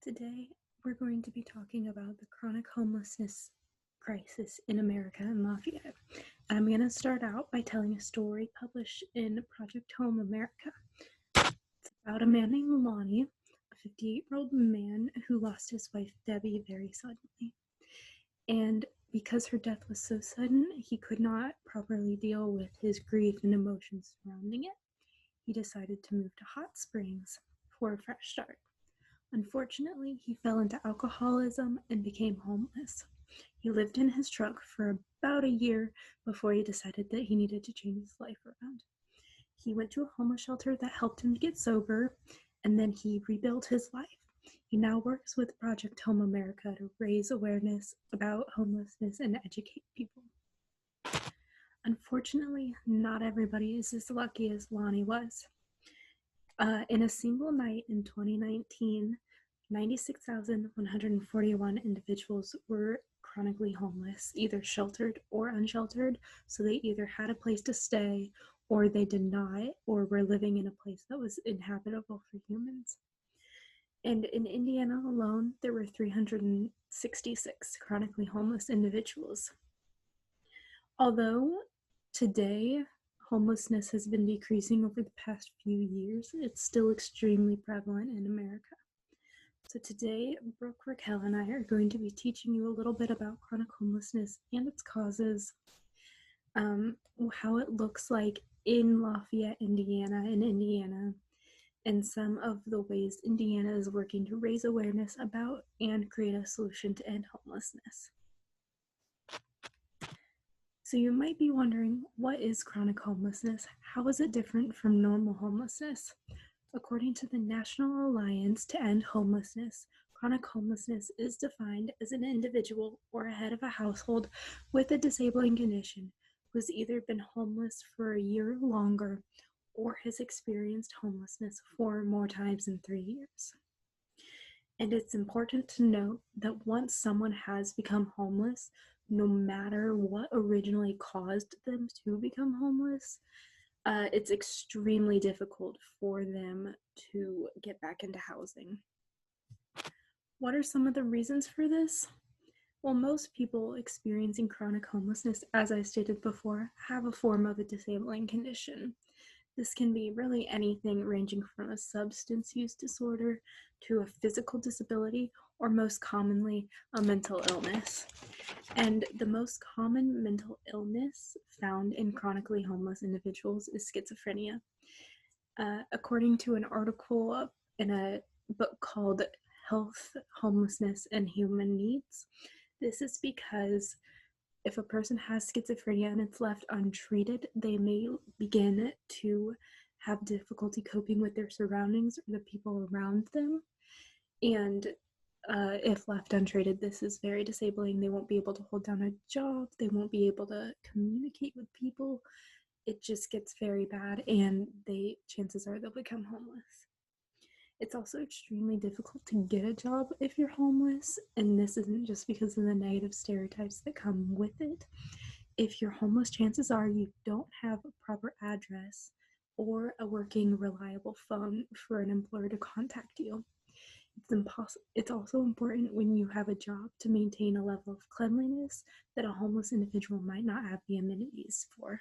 Today, we're going to be talking about the chronic homelessness crisis in America and Lafayette. And I'm going to start out by telling a story published in Project Home America. It's about a man named Lonnie, a 58-year-old man who lost his wife Debbie very suddenly. And because her death was so sudden, he could not properly deal with his grief and emotions surrounding it. He decided to move to Hot Springs for a fresh start. Unfortunately, he fell into alcoholism and became homeless. He lived in his truck for about a year before he decided that he needed to change his life around. He went to a homeless shelter that helped him to get sober, and then he rebuilt his life. He now works with Project Home America to raise awareness about homelessness and educate people. Unfortunately, not everybody is as lucky as Lonnie was. In a single night in 2019, 96,141 individuals were chronically homeless, either sheltered or unsheltered, so they either had a place to stay or they did not, or were living in a place that was inhabitable for humans. And in Indiana alone, there were 366 chronically homeless individuals. Although today homelessness has been decreasing over the past few years, it's still extremely prevalent in America. So today, Brooke, Raquel, and I are going to be teaching you a little bit about chronic homelessness and its causes, how it looks like in Lafayette, Indiana, and some of the ways Indiana is working to raise awareness about and create a solution to end homelessness. So you might be wondering, what is chronic homelessness? How is it different from normal homelessness? According to the National Alliance to End Homelessness, chronic homelessness is defined as an individual or a head of a household with a disabling condition who has either been homeless for a year or longer or has experienced homelessness 4 more times in 3 years. And it's important to note that once someone has become homeless, no matter what originally caused them to become homeless, it's extremely difficult for them to get back into housing. What are some of the reasons for this? Well, most people experiencing chronic homelessness, as I stated before, have a form of a disabling condition. This can be really anything ranging from a substance use disorder to a physical disability, or most commonly, a mental illness. And the most common mental illness found in chronically homeless individuals is schizophrenia. According to an article in a book called Health, Homelessness, and Human Needs, this is because if a person has schizophrenia and it's left untreated, they may begin to have difficulty coping with their surroundings or the people around them. And if left untreated, this is very disabling. They won't be able to hold down a job. They won't be able to communicate with people. It just gets very bad, and chances are they'll become homeless. It's also extremely difficult to get a job if you're homeless, and this isn't just because of the negative stereotypes that come with it. If you're homeless, chances are you don't have a proper address or a working, reliable phone for an employer to contact you. It's also important when you have a job to maintain a level of cleanliness that a homeless individual might not have the amenities for.